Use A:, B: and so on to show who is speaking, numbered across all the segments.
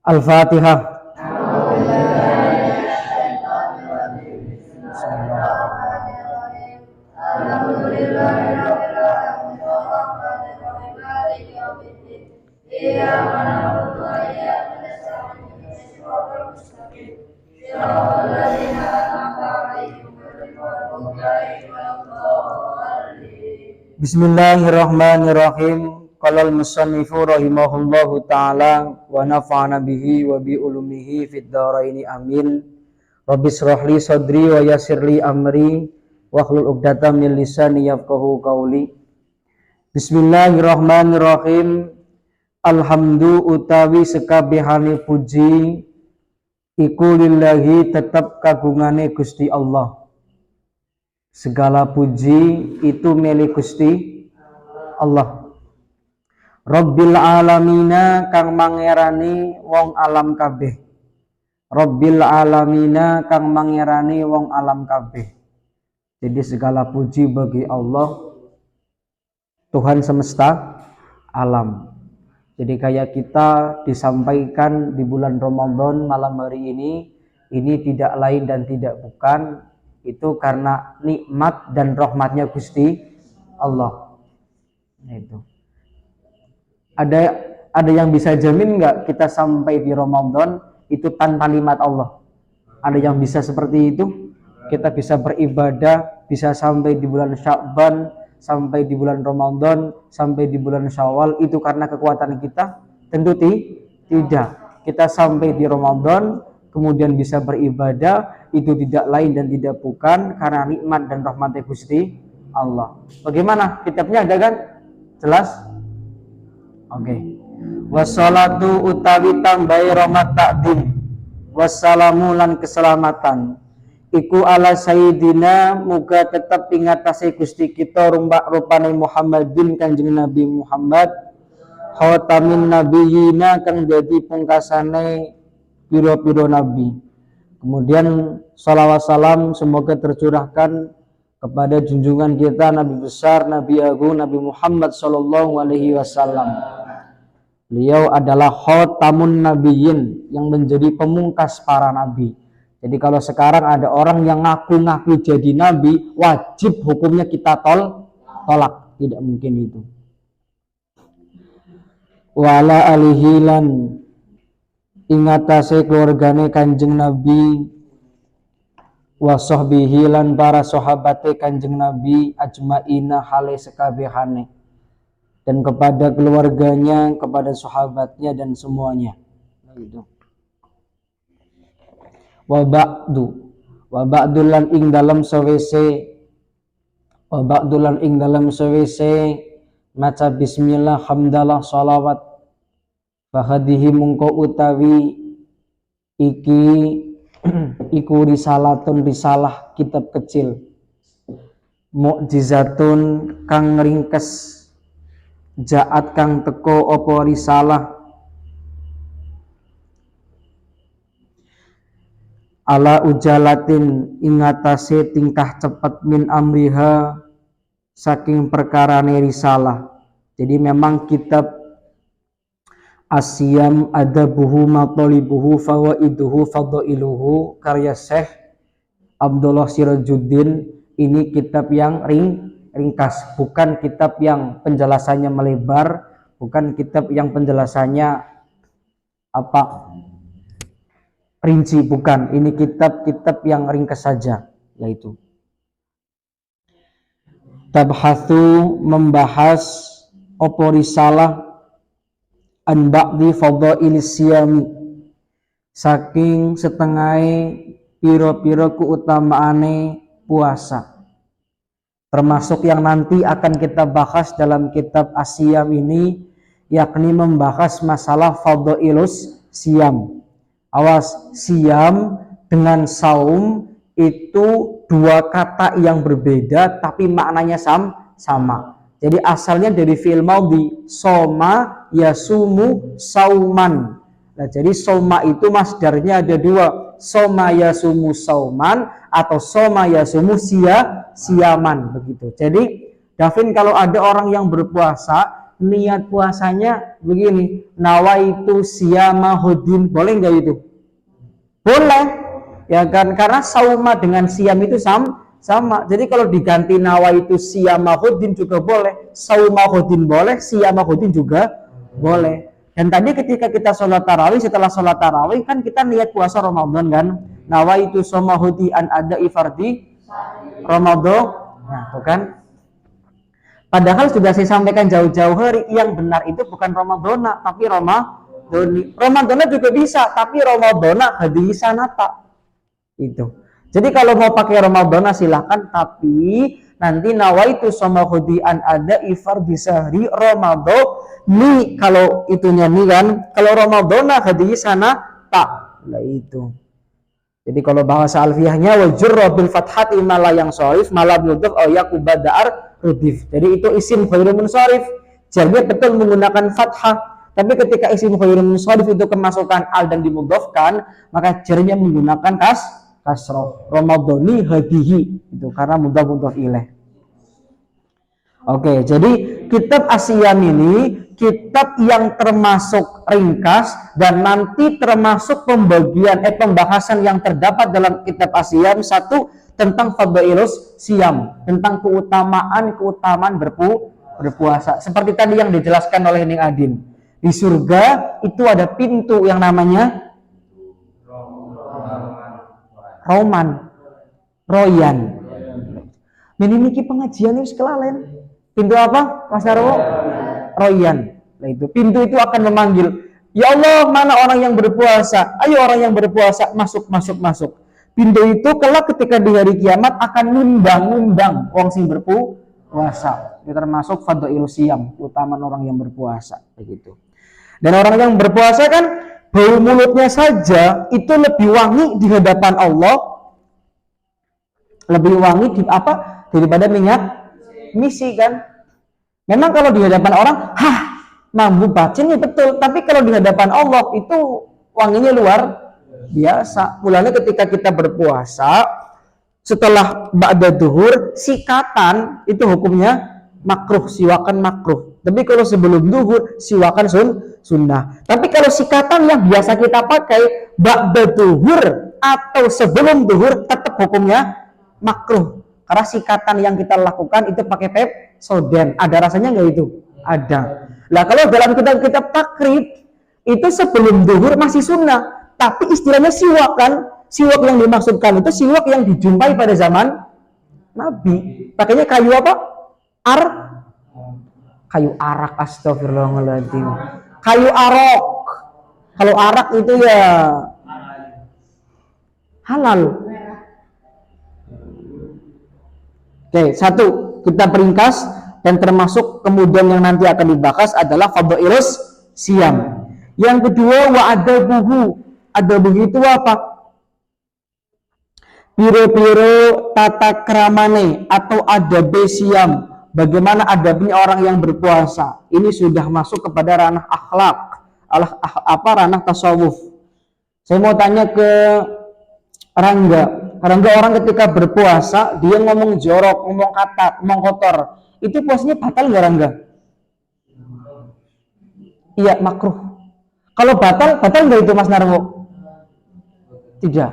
A: Al-Fatihah. Bismillahirrahmanirrahim. Qala al-musannifu rahimahullahu ta'ala wa nafa'ana bihi wa bi ulumihi fid dharaini amin. Rabbi shrah li sadri wa yassir li amri wa hlul 'uqdatam min lisani yafqahu qawli. Bismillahirrahmanirrahim. Alhamdu utawi sekabehane puji iku lillahi tetep kagungane Gusti Allah. Segala puji itu milik Gusti Allah. Rabbil alamina kang mangerani wong alam kabeh. Rabbil alamina kang mangerani wong alam kabeh. Jadi segala puji bagi Allah, Tuhan semesta alam. Jadi kayak kita disampaikan di bulan Ramadan malam hari ini tidak lain dan tidak bukan itu karena nikmat dan rahmatnya Gusti Allah. Itu. Ada yang bisa jamin nggak kita sampai di Ramadan itu tanpa nikmat Allah? Ada yang bisa seperti itu? Kita bisa beribadah, bisa sampai di bulan Sya'ban, sampai di bulan Ramadan, sampai di bulan Syawal itu karena kekuatan kita? Tentu tidak. Kita sampai di Ramadan kemudian bisa beribadah itu tidak lain dan tidak bukan karena nikmat dan rahmat Gusti Allah. Bagaimana? Kitabnya ada kan? Jelas? Oke. Wassalatu utawi tambahi rahmat takdim. Wassalamu lan keselamatan. Iku ala sayyidina muga tetap ingatasi Gusti kita rupane Muhammadin Kanjeng Nabi Muhammad khatamin nabiyina kang dadi pungkasane piro-piro nabi. Kemudian salawat salam semoga tercurahkan kepada junjungan kita Nabi besar Nabi agung Nabi Muhammad sallallahu alaihi wasallam. Beliau adalah khatamun nabiyyin yang menjadi pemungkas para nabi. Jadi kalau sekarang ada orang yang ngaku-ngaku jadi nabi, wajib hukumnya kita tolak. Tidak mungkin itu. Wala alihi lan ingatase keluargane Kanjeng Nabi wa sahbihi lan para sahabate Kanjeng Nabi ajmaina hale sekabehane dan kepada keluarganya, kepada sahabatnya dan semuanya. Itu. Wa ba'du lan ing dalam sawise maca bismillah hamdalah shalawat fahadihi mungko utawi iku risalah kitab kecil mukjizatun kang ringkes jaat kang teko apa risalah ala ujalatin ingatase tingkah cepat min amriha saking perkarane risalah. Jadi memang kitab Asyam adabuhu matolibuhu fawaiduhu fadailuhu karya Syekh Abdullah Sirajuddin ini kitab yang ringkas, bukan kitab yang penjelasannya melebar, bukan kitab yang penjelasannya rinci, bukan. Ini kitab-kitab yang ringkas saja, yaitu tabhatsu membahas opo risalah an ba'di fadailis siyami saking setengah piro-piro keutamaane puasa, termasuk yang nanti akan kita bahas dalam kitab Asyam ini, yakni membahas masalah fadailus siyam. Awas, siyam dengan saum itu dua kata yang berbeda tapi maknanya sama. Jadi asalnya dari fi'il maudhi, soma yasumu sauman. Nah, jadi soma itu masdarnya ada dua, soma yasumu sauman atau soma yasumu siyaman begitu. Jadi Davin, kalau ada orang yang berpuasa niat puasanya begini, nawaitu siyama hudin, boleh nggak itu? Boleh, ya kan? Karena sauma dengan siam itu sama. Jadi kalau diganti nawaitu siyama hudin juga boleh, sauma hudin boleh, siyama hudin juga boleh. Dan tadi ketika kita sholat tarawih, setelah sholat tarawih kan kita niat puasa Ramadan kan? Nawaitu soma hudi an ada ifardi Ramadan. Nah, tuh kan? Padahal sudah saya sampaikan jauh-jauh hari, yang benar itu bukan Ramadana, tapi Ramadhani. Ramadana juga bisa, tapi Ramadana hadisanata. Itu. Jadi kalau mau pakai Ramadana silahkan, tapi nanti nawaitu sama hudian ada ifar bisahri Ramadhani. Kalau itunya nih kan, kalau Ramadana hadisanata. Nah itu. Jadi kalau bahasa alfiahnya wajurra bil fathati mala yang sharif malam yudhaf au yakubadar rudif. Jadi itu isim ghairun munsharif. Jarnya betul menggunakan fathah. Tapi ketika isim ghairun munsharif itu kemasukan al dan dimudhafkan, maka jarnya menggunakan kasroh. Ramadhani hadihi itu karena mudhaf ilaih. Oke, jadi kitab Asyam ini kitab yang termasuk ringkas dan nanti termasuk pembahasan yang terdapat dalam kitab Asyam. Satu, tentang fadailus siyam, tentang keutamaan berpuasa. Seperti tadi yang dijelaskan oleh Ning Adin. Di surga itu ada pintu yang namanya Royan. Minimiki pengajian itu kelalen. Pintu apa, Mas Narwo? Royan. Nah itu pintu itu akan memanggil, ya Allah, mana orang yang berpuasa? Ayo orang yang berpuasa, masuk. Pintu itu kelak ketika di hari kiamat akan ngundang orang sing berpuasa. Itu termasuk fadhailus siyam, keutamaan orang yang berpuasa, begitu. Dan orang yang berpuasa kan bau mulutnya saja itu lebih wangi di hadapan Allah, lebih wangi daripada minyak misi kan. Memang kalau di hadapan orang, mampu bacin ya betul, tapi kalau di hadapan Allah itu wanginya luar biasa. Mulanya ketika kita berpuasa setelah ba'da duhur, sikatan itu hukumnya makruh, siwakan makruh. Tapi kalau sebelum duhur, siwakan sunnah. Tapi kalau sikatan yang biasa kita pakai ba'da duhur atau sebelum duhur, tetap hukumnya makruh. Karena sikatan yang kita lakukan itu pakai Pepsodent. Ada rasanya nggak itu? Ada. Nah kalau dalam kitab takrib itu sebelum duhur masih sunnah, tapi istilahnya siwak kan? Siwak yang dimaksudkan itu siwak yang dijumpai pada zaman Nabi. Pakainya kayu apa? Kayu arak, astagfirullahaladzim. Kayu arok. Kalau arak itu ya halal. Oke, satu kita peringkas dan termasuk kemudian yang nanti akan dibahas adalah fadhailus siyam. Yang kedua wa adabuhu. Adabuhu itu apa? Piro-piro tata kramane atau adabe siyam. Bagaimana adabnya orang yang berpuasa. Ini sudah masuk kepada ranah akhlak, ranah tasawuf. Saya mau tanya ke Rangga orang ketika berpuasa dia ngomong jorok, ngomong kata, ngomong kotor, itu puasanya batal nggak Rangga? Iya, makruh. Kalau batal nggak itu Mas Narwo? Tidak,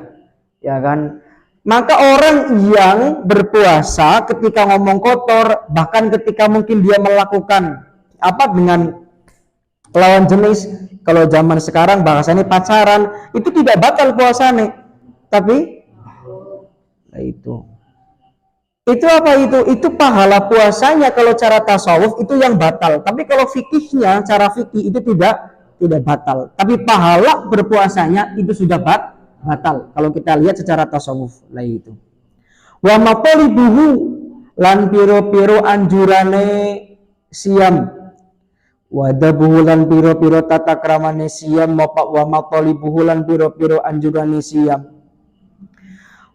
A: ya kan? Maka orang yang berpuasa ketika ngomong kotor, bahkan ketika mungkin dia melakukan dengan lawan jenis, kalau zaman sekarang bahasanya pacaran, itu tidak batal puasanya, tapi itu apa itu pahala puasanya. Kalau cara tasawuf itu yang batal, tapi kalau fikihnya, cara fikih itu tidak batal, tapi pahala berpuasanya itu sudah batal kalau kita lihat secara tasawuf. Lah itu wa maqalibuhu lan piro-piro anjurane siam, wadabuhu lan piro-piro tata kramane siam, wa maqalibuhu lan piro-piro anjurane siam,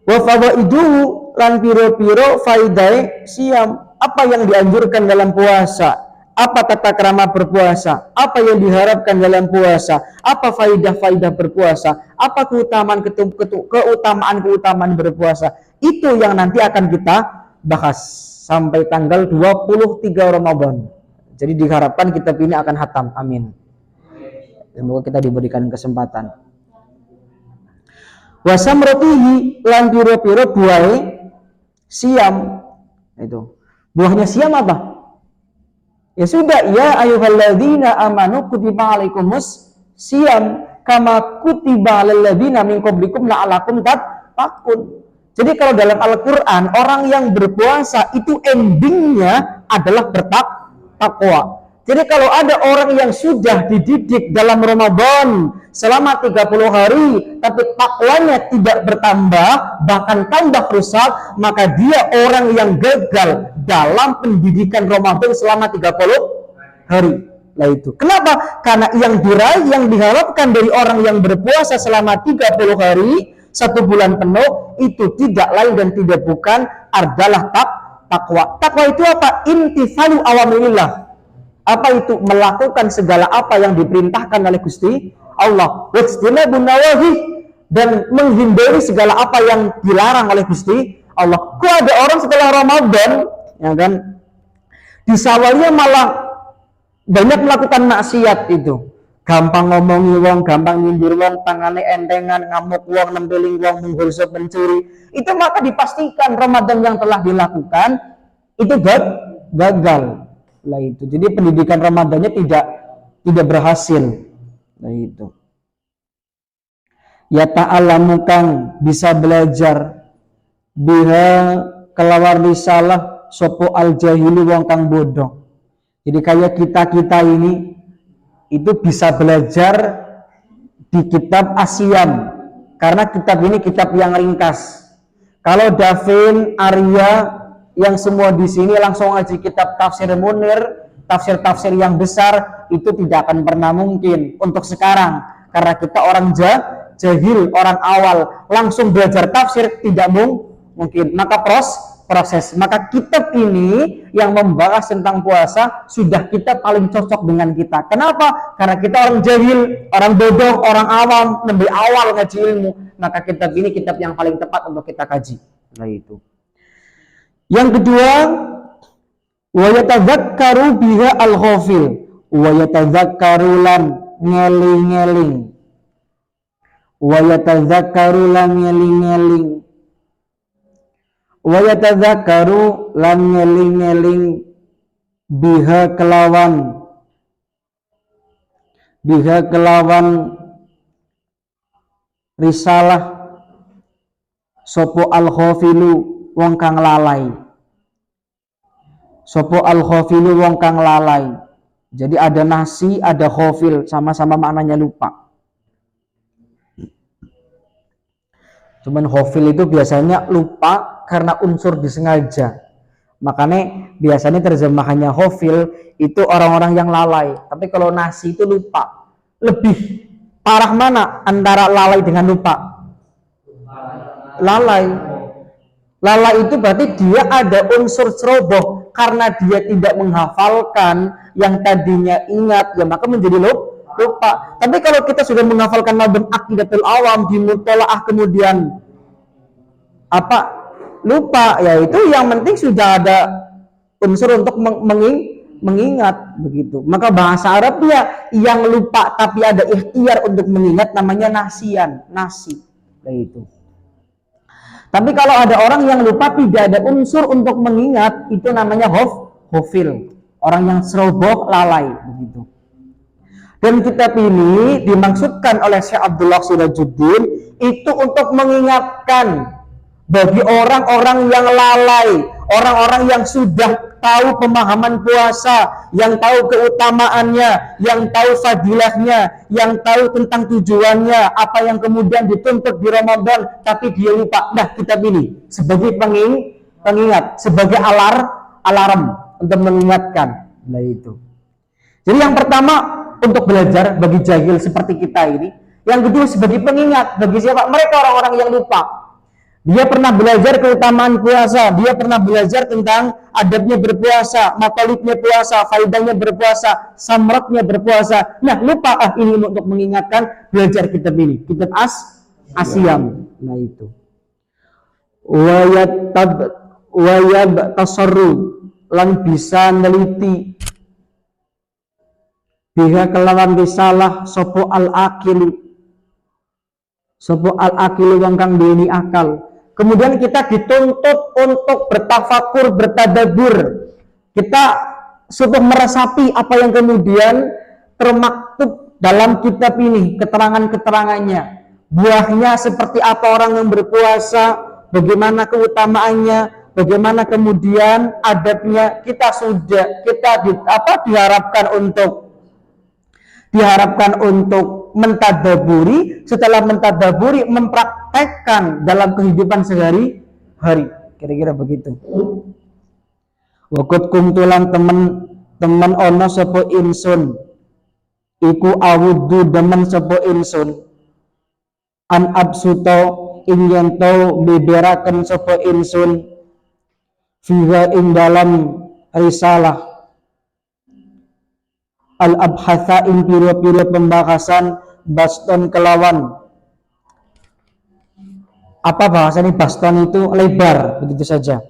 A: wa fawaiduhu lan piro-piro faidai siam. Apa yang dianjurkan dalam puasa, apa tata krama berpuasa, apa yang diharapkan dalam puasa, apa faidah-faidah berpuasa, apa keutamaan berpuasa, itu yang nanti akan kita bahas sampai tanggal 23 Ramadan. Jadi diharapkan kitab ini akan hatam. Amin. Semoga kita diberikan kesempatan. Wasamrotihi lan piro-piro buahe siam. Itu. Buahnya siam apa? Ya sudah, ya ayyuhalladzina amanu kutiba alaikumus siam kama kutiba alal ladzina min qablikum la'alakum tattaqun. Jadi kalau dalam Al-Qur'an orang yang berpuasa itu endingnya adalah bertakwa. Jadi kalau ada orang yang sudah dididik dalam Ramadan selama 30 hari tapi takwanya tidak bertambah, bahkan tambah rusak, maka dia orang yang gagal dalam pendidikan Ramadan selama 30 hari. Nah itu. Kenapa? Karena yang diraih, yang diharapkan dari orang yang berpuasa selama 30 hari, 1 bulan penuh, itu tidak lain dan tidak bukan adalah takwa. Takwa itu apa? Intifalu awamirillah. Apa itu? Melakukan segala apa yang diperintahkan oleh Gusti Allah. Wajtinabun nawahi, dan menghindari segala apa yang dilarang oleh Gusti Allah. Kok ada orang setelah Ramadan, ya kan, di sawalnya malah banyak melakukan maksiat itu. Gampang ngomongi wong, gampang nyindir wong, tangane entengan, ngamuk wong, nembeling wong, menggolso pencuri. Itu maka dipastikan Ramadan yang telah dilakukan itu gagal. Lah itu. Jadi pendidikan Ramadannya tidak berhasil. Nah itu. Ya ta'alamu kang bisa belajar biha kelawar risalah sopo al jahili wong kang bodoh. Jadi kayak kita ini itu bisa belajar di kitab Asyam, karena kitab ini kitab yang ringkas. Kalau Davin, Arya, yang semua di sini langsung ngaji kitab Tafsir Munir, tafsir-tafsir yang besar, itu tidak akan pernah mungkin untuk sekarang, karena kita orang jahil, orang awal, langsung belajar tafsir tidak mungkin. Maka proses. Maka kitab ini yang membahas tentang puasa sudah kitab paling cocok dengan kita. Kenapa? Karena kita orang jahil, orang bodoh, orang awam, lebih awal ngaji ilmu. Maka kitab ini kitab yang paling tepat untuk kita kaji. Nah itu. Yang kedua, wa yatadzakkaru biha al-ghafil, wa yatadzakkaru lan ngeling-ngeling. Wa yatadzakkaru lan ngeling-ngeling. Wa yatadzakkaru lan ngeling-ngeling biha kelawan risalah sopo al-ghafilu wong kang lalai. Sopo al-ghafilu wong kang lalai. Jadi ada nasi, ada ghafil, sama-sama maknanya lupa. Cuman ghafil itu biasanya lupa karena unsur disengaja. Makanya biasanya terjemahannya ghafil itu orang-orang yang lalai. Tapi kalau nasi itu lupa. Lebih parah mana antara lalai dengan lupa? Lalai. Lalai itu berarti dia ada unsur ceroboh karena dia tidak menghafalkan yang tadinya ingat, ya maka menjadi lupa. Tapi kalau kita sudah menghafalkan mabun aqidatul awam di mutolaah kemudian lupa, ya itu yang penting sudah ada unsur untuk mengingat begitu. Maka bahasa Arabnya yang lupa tapi ada ikhtiar untuk mengingat namanya nasi. Kayak itu. Tapi kalau ada orang yang lupa tidak ada unsur untuk mengingat, itu namanya ghafil. Orang yang ceroboh, lalai begitu. Dan kitab ini dimaksudkan oleh Syekh Abdullah Sirajuddin itu untuk mengingatkan bagi orang-orang yang lalai, orang-orang yang sudah tahu pemahaman puasa, yang tahu keutamaannya, yang tahu fadilahnya, yang tahu tentang tujuannya, apa yang kemudian dituntut di Ramadan, tapi dia lupa. Nah, kitab ini sebagai pengingat, sebagai alarm untuk mengingatkan. Nah itu. Jadi yang pertama untuk belajar bagi jahil seperti kita ini, yang kedua sebagai pengingat bagi siapa? Mereka orang-orang yang lupa. Dia pernah belajar keutamaan puasa, dia pernah belajar tentang adabnya berpuasa, matalibnya puasa, faedahnya berpuasa, samratnya berpuasa. Nah, lupa ini untuk mengingatkan belajar kitab ini, kitab Asyam. Nah itu. Wayab tasarru lan bisa neliti biha kelawan risalah sopo al-akilu wong kang duweni akal. Kemudian kita dituntut untuk bertafakur, bertadabbur. Kita sudah meresapi apa yang kemudian termaktub dalam kitab ini, keterangan-keterangannya. Buahnya seperti apa orang yang berpuasa, bagaimana keutamaannya, bagaimana kemudian adabnya. Kita diharapkan untuk mentadaburi, setelah mentadaburi mempraktekkan dalam kehidupan sehari-hari. Kira-kira begitu. Wakut kumtulan temen ono sapa insun iku awudu demen sapa insun an absuto ing yen to beberaken sapa insun fiha ing dalam risalah al abhatha ing pira-pira pembahasan baston kelawan apa bahasa ini, baston itu lebar begitu saja.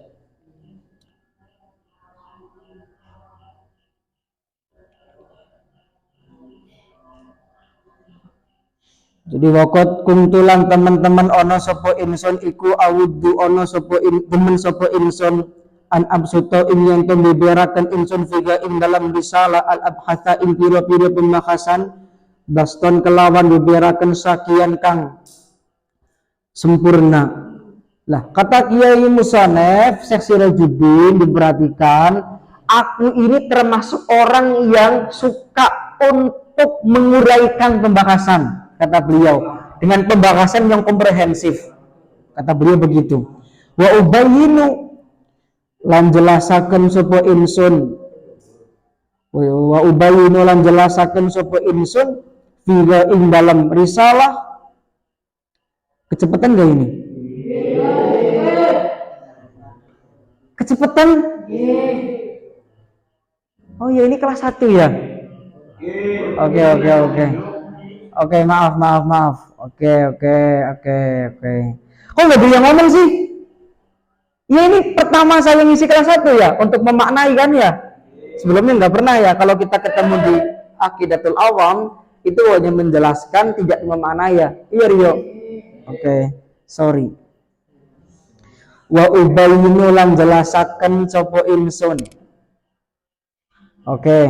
A: Jadi wakot kumtulan teman-teman ono sopo insun iku awudu ono sopo demen sopo insun an absuto ing yen to beberaken insun figa ing dalam risalah al abhatha ing pira-pira pembahasan baston kelawan beberaken sakian kang sempurna. Lah kata Kiai Musonef Seksi Rajudin, diperhatikan, aku ini termasuk orang yang suka untuk menguraikan pembahasan. Kata beliau, dengan pembahasan yang komprehensif. Kata beliau begitu. Wa ubayyinu lan jelasaken sapa insun. Wa ubayyinu lan jelasaken sapa insun fiha ing dalam risalah. Kecepatan gak ini? Kecepatan? Oh ya, ini kelas 1 ya? Oke. Oke, maaf. Oke. Kok nggak bisa ngomong sih? Ya ini pertama saya ngisi kelas 1 ya, untuk memaknai kan ya. Sebelumnya nggak pernah ya, kalau kita ketemu di Aqidatul Awam, itu hanya menjelaskan, tidak memaknai ya. Iya Rio? Oke, sorry. Wa ubayyinu lan jelasaken sapa insun. Oke.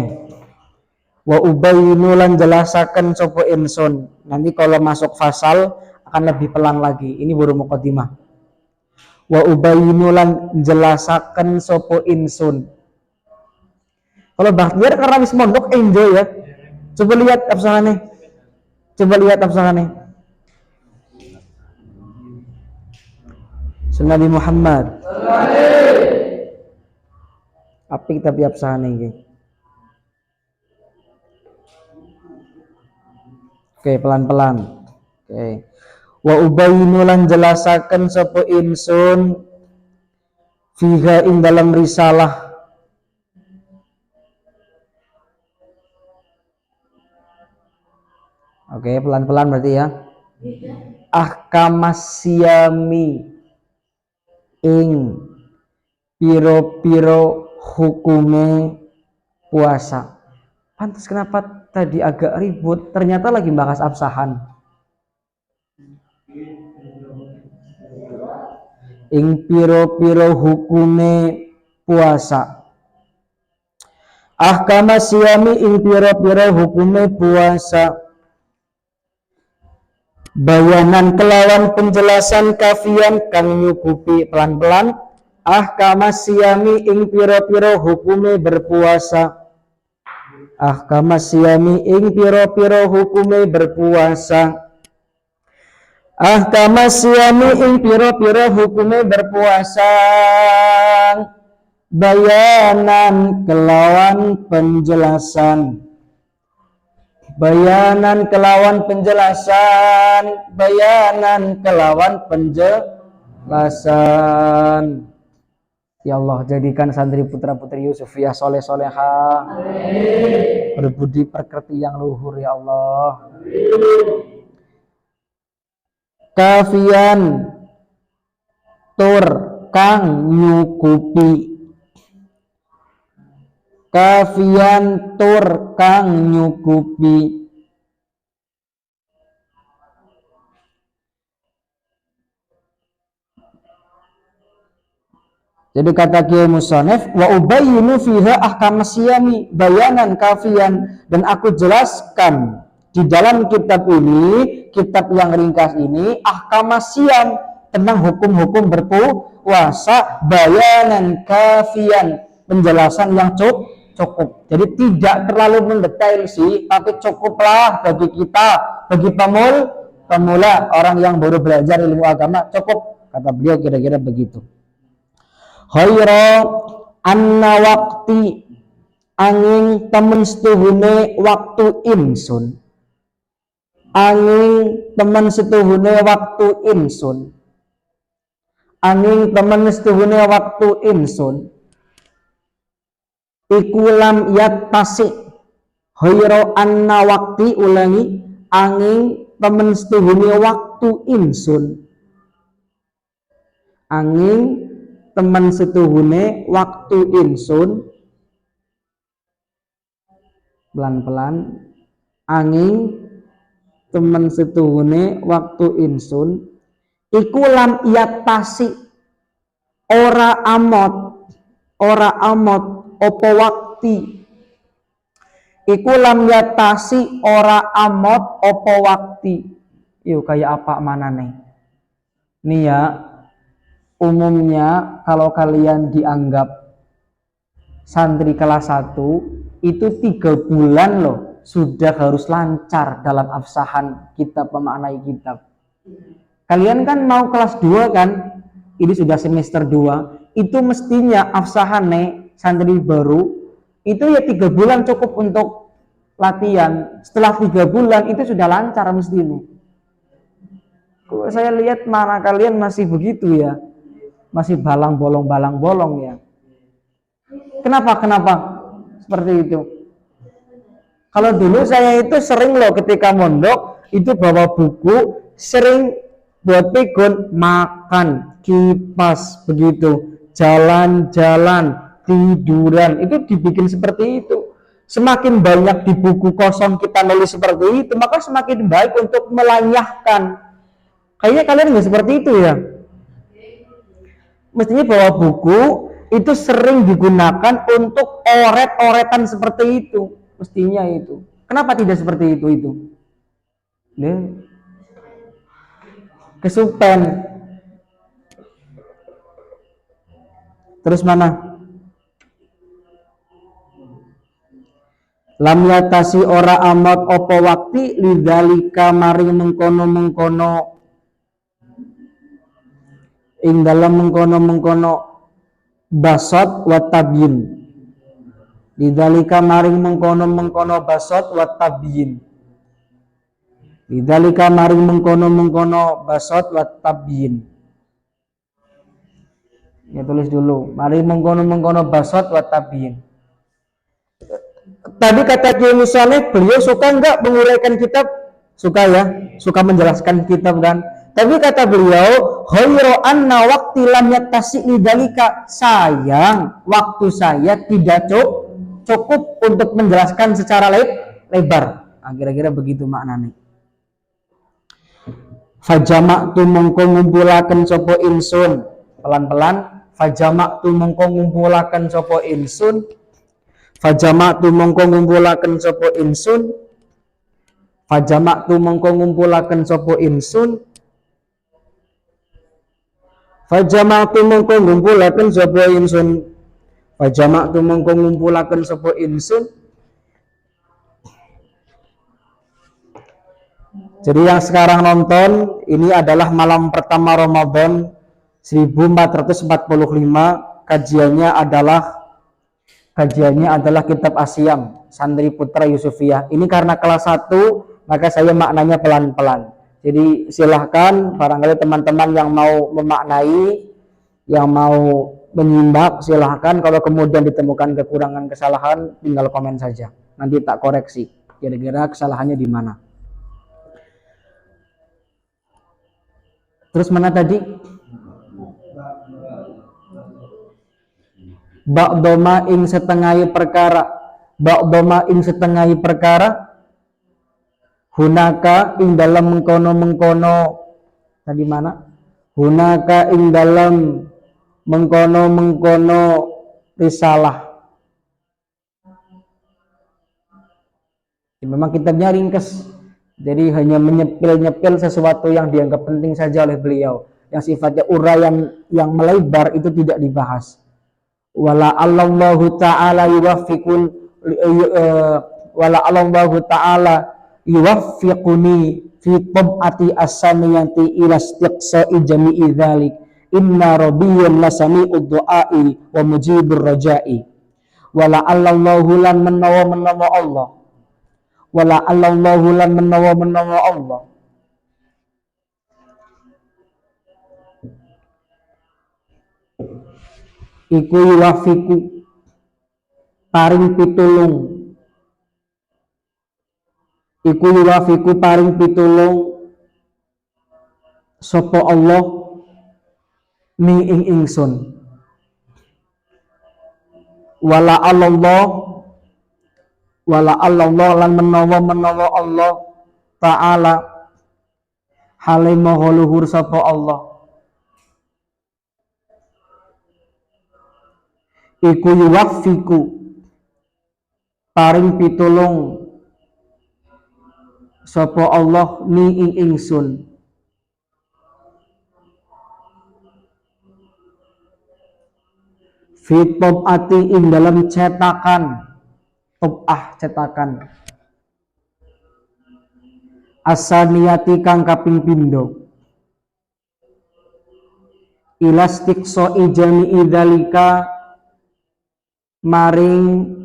A: Wa ubayyinu lan jelasaken sapa insun. Nanti kalau masuk fasal akan lebih pelan lagi. Ini baru mukadimah. Wa ubayyinu lan jelasaken sapa insun. Kalau Bahtiar karena wis mondok enjoy ya. Coba lihat absahane. Nabi Muhammad. Apik tapi absahane iki. Oke, pelan-pelan. Oke. Wa ubayyinu lan jelasaken sapa insun fiha ing dalam risalah. Oke, pelan-pelan berarti ya. Ahkamas siyami ing piro-piro hukume puasa. Pantas kenapa tadi agak ribut, ternyata lagi bahas absahan. Ing piro-piro hukume puasa. Ahkamas siyami ing piro-piro hukume puasa. Bayanan kelawan penjelasan kafian kang nyukupi, pelan-pelan. Ahkamas siyami ing piro-piro hukume berpuasa. Ahkamas siyami ing piro-piro hukume berpuasa. Ahkamas siyami ing piro-piro hukume berpuasa. Bayanan kelawan penjelasan. Bayanan kelawan penjelasan. Ya Allah, jadikan santri putra putri Yusuf ya soleh soleha, berbudi pekerti yang luhur ya Allah. Kafian tur kang nyukupi. kafian tur kang nyukupi. Jadi kata Kiai Musonef, wa ubayyinu fiha ahkam siyami bayanan kafian, dan aku jelaskan di dalam kitab ini, kitab yang ringkas ini, ahkam siyam, tentang hukum-hukum berpuasa, bayanan kafian, penjelasan yang cukup. Jadi tidak terlalu mendetail sih, tapi cukuplah bagi kita, bagi pemula, orang yang baru belajar ilmu agama, cukup. Kata beliau kira-kira begitu. Khaira anna waqti, angin temen setuhune waktu insun, angin temen setuhune waktu insun, angin temen setuhune waktu insun, ikulam yattasi. Khaira anna waqti, ulangi, angin temen setuhune waktu insun, angin teman setuhune waktu insun, pelan-pelan, angin teman setuhune waktu insun, iku lam yatasi, ora amot opo wakti, iku lam yatasi ora amot opo wakti. Yuk kayak apa mana nih ya. Umumnya kalau kalian dianggap santri kelas 1 itu 3 bulan loh sudah harus lancar dalam absahan kitab, memaknai kitab. Kalian kan mau kelas 2 kan, ini sudah semester 2, itu mestinya absahan santri baru itu ya 3 bulan cukup untuk latihan. Setelah 3 bulan itu sudah lancar mestinya. Saya lihat mana kalian masih begitu ya, masih balang bolong ya. Kenapa seperti itu? Kalau dulu saya itu sering loh ketika mondok itu bawa buku, sering buat pegon, makan, kipas begitu, jalan-jalan, tiduran, itu dibikin seperti itu. Semakin banyak di buku kosong kita nulis seperti itu, maka semakin baik untuk melanyahkan. Kayaknya kalian nggak seperti itu ya. Mestinya bawa buku itu sering digunakan untuk oret-oretan seperti itu, mestinya itu. Kenapa tidak seperti itu? Kesupen. Terus mana? Lam yatasi ora amot opo wakti lidzalika maring mengkono ing dalam mengkono basot wa tabyin. Lidzalika maring mengkono basot wa tabyin. Lidzalika maring mengkono basot wa tabyin. Ya tulis dulu, maring mengkono basot wa tabyin. Tadi kata Kiai Musonef, beliau suka enggak menguraikan kitab? Suka ya, suka menjelaskan kitab kan. Tapi kata beliau, khairu anna waqti lam yattasi lidzalika, sayang waktu saya tidak cukup untuk menjelaskan secara lebar. Nah, kira-kira begitu maknanya. Fajamak tu mengko ngumpulaken sapa insun, pelan-pelan. Fajamak tu mengko ngumpulaken sapa insun. Fajamak tu mengko ngumpulaken sapa insun. Fajamak tu mengko ngumpulaken sapa insun. Fajama'tu mengko ngumpulaken sapa insun. Fajama'tu mengko ngumpulaken sapa insun. Jadi yang sekarang nonton ini adalah malam pertama Ramadan 1445. Kajiannya adalah kitab Asyam Santri Putra Yusufiyah. Ini karena kelas 1 maka saya maknanya pelan-pelan. Jadi silahkan barangkali teman-teman yang mau memaknai, yang mau menyimak, silahkan. Kalau kemudian ditemukan kekurangan kesalahan, tinggal komen saja. Nanti tak koreksi. Kira-kira kesalahannya di mana. Terus mana tadi? ba'doma ing setengahi perkara, ba'doma ing setengahi perkara, hunaka ing dalam mengkono tadi mana? Hunaka ing dalam mengkono risalah. Memang kitabnya ringkas, jadi hanya menyepil sesuatu yang dianggap penting saja oleh beliau. Yang sifatnya uraian yang melebar itu tidak dibahas. Wala Allahu ta'ala yuwaffiqun wala Allahu ta'ala yuwaffiquni fi tab'ati as-samiyati ila istiqsa'i jami'i dzalik. Inna rabbiyyan lasami'ud du'a'i wa mujibur raja'i. Wala Allahu lan menawa Allah. Wala Allahu lan menawa Allah. Iku yuwafiku paring pitulung. Iku yuwafiku paring pitulung sapa Allah ni ing ingsun. Wala Allah lan menawa Allah ta'ala hale maha luhur sapa Allah. Iku yuwaffiku paring pitulung sapa Allah ni ing ingsun. Fi tab'ati ing dalam cetakan, cetakan asaniyati kang kaping pindho, ilastikso ijami idalika maring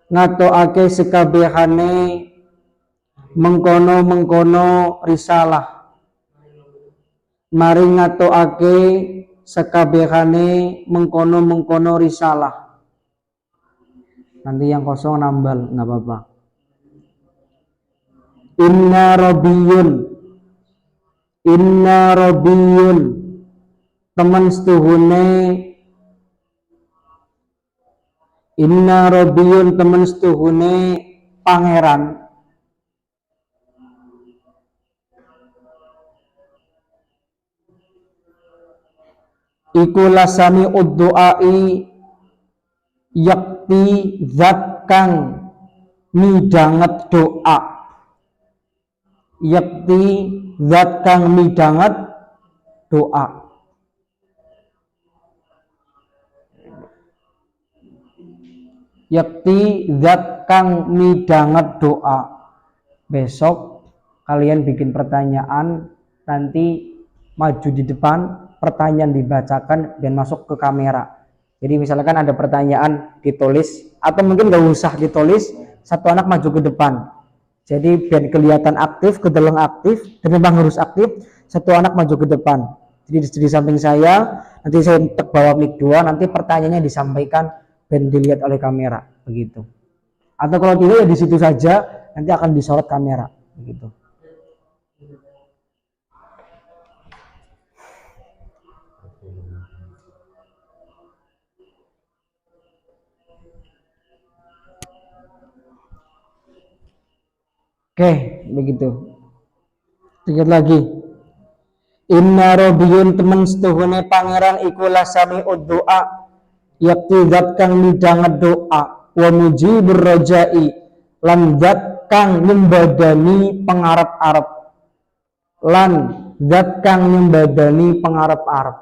A: ngatokake sekabehane mengkono risalah, maring ngatokake sekabehane mengkono risalah. Nanti yang kosong nambal, nggak apa-apa. Inna rabbiyun teman setuhune, inna rabbiyun teman setuhune pangeran. Iku lasami uddu'ai yakti zat kang midanget doa. Yakti zat kang midanget doa. Yakti zat kang midanget doa. Besok kalian bikin pertanyaan, nanti maju di depan, pertanyaan dibacakan dan masuk ke kamera. Jadi misalkan ada pertanyaan ditulis, atau mungkin gak usah ditulis, satu anak maju ke depan. Jadi biar kelihatan aktif, kedeleng aktif, dan memang harus aktif, satu anak maju ke depan. Jadi di samping saya, nanti saya untuk bawa mic 2, nanti pertanyaannya disampaikan dan dilihat oleh kamera, begitu. Atau kalau tidak ya di situ saja, nanti akan disorot kamera, begitu. Oke, begitu. Sedikit lagi. Inna rabbiyun temen setuhune pangeran iku lasami doa, yakti zat kang midanget doa, wa mujibur rajai lan zat kang nyembadani pengarep-arep. Lan zat kang nyembadani pengarep-arep.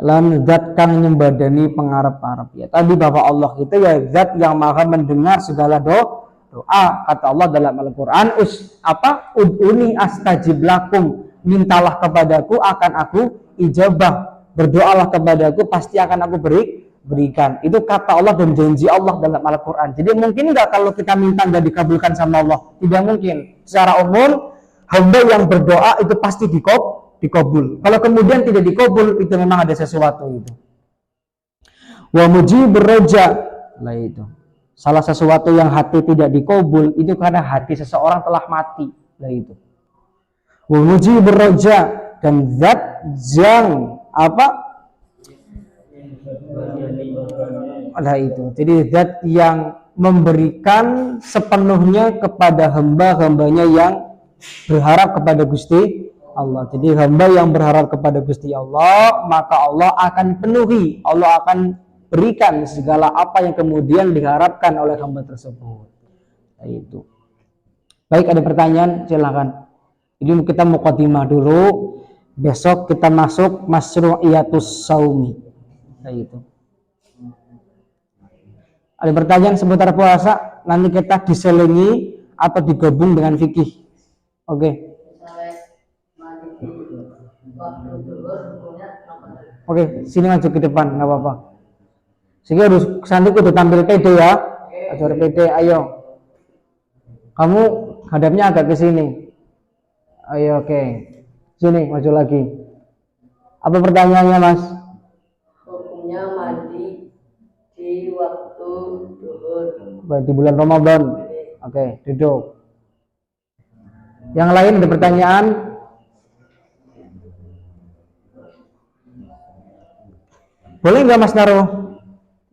A: Lan zat kang nyembadani pengarep-arep. Ya, tadi Bapak Allah itu ya zat yang maha mendengar segala doa. Kata Allah dalam Al-Quran, ud'uni astajib lakum, mintalah kepadaku akan aku ijabah, berdoalah kepadaku pasti akan aku berikan. Itu kata Allah dan janji Allah dalam Al-Quran. Jadi mungkin nggak kalau kita minta nggak dikabulkan sama Allah? Tidak mungkin. Secara umum hamba yang berdoa itu pasti dikabul. Kalau kemudian tidak dikabul, itu memang ada sesuatu itu. Wa mujibur raja, lah itu. Salah sesuatu yang hati tidak dikabul itu karena hati seseorang telah mati, lah itu. wa mujibur raja, dan zat yang apa? Ada itu. Jadi zat yang memberikan sepenuhnya kepada hamba-hambanya yang berharap kepada Gusti Allah. Jadi hamba yang berharap kepada Gusti Allah, maka Allah akan penuhi, Allah akan berikan segala apa yang kemudian diharapkan oleh hamba tersebut. Nah, itu. Baik, ada pertanyaan, silakan. Jadi kita mukadimah dulu, besok kita masuk masyru'iyatus saumi. Nah, itu. Ada pertanyaan seputar puasa, nanti kita diselingi atau digabung dengan fikih. Oke. Oke, sini maju ke depan, nggak apa-apa. Sehingga harus santai udah tampil pede ya. Ajar pede, ayo. Kamu hadapnya agak ke sini. Ayo, oke. Sini, maju lagi. Apa pertanyaannya, Mas?
B: Hukumnya mandi di waktu duhur.
A: Di bulan Ramadan. Oke, duduk. Yang lain ada pertanyaan? Boleh nggak Mas naruh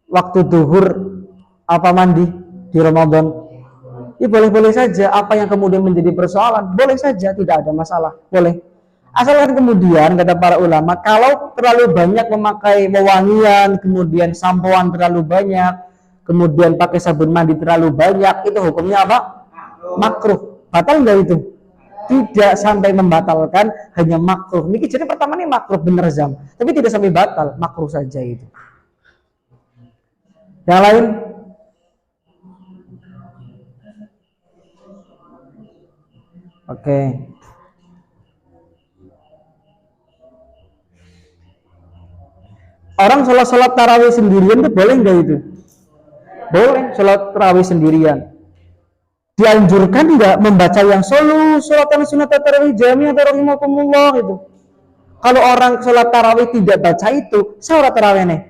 A: waktu duhur apa mandi di Ramadan? Ya boleh-boleh saja. Apa yang kemudian menjadi persoalan? Boleh saja, tidak ada masalah. Boleh. Asalkan kemudian kata para ulama, kalau terlalu banyak memakai wewangian, kemudian sampoan terlalu banyak, kemudian pakai sabun mandi terlalu banyak, itu hukumnya apa? Makruh. Batal nggak itu? Tidak sampai membatalkan, hanya makruh. Ini jadi pertama nih makruh bener Zam, tapi tidak sampai batal, makruh saja itu. Yang lain? Oke. Orang sholat tarawih sendirian itu boleh nggak itu? Boleh, sholat tarawih sendirian. Dianjurkan nggak membaca yang sholatan sunat tarawih jami'ah rahimakumullah itu. Kalau orang sholat tarawih tidak baca itu, sholat tarawih nih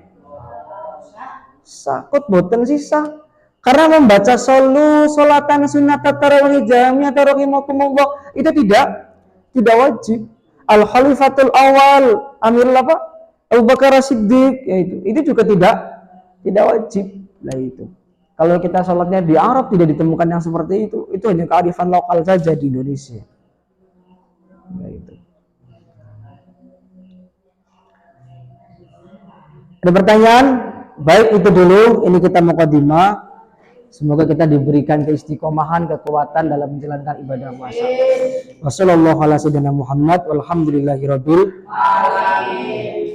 A: sakut boten sisa. Karena membaca sholatan sunat tarawih jami'ah rahimakumullah itu tidak wajib. Al Khalifatul Awal Amirul apa? Abu Bakar As-Siddiq, itu juga tidak wajib. Nah itu. Kalau kita sholatnya di Arab tidak ditemukan yang seperti itu hanya kearifan lokal saja di Indonesia. Nah itu. Ada pertanyaan? Baik, itu dulu. Ini kita mukadimah. Semoga kita diberikan keistiqomahan, kekuatan dalam menjalankan ibadah puasa. Wassalamualaikum warahmatullahi wabarakatuh. Walhamdulillahirabbil alamin.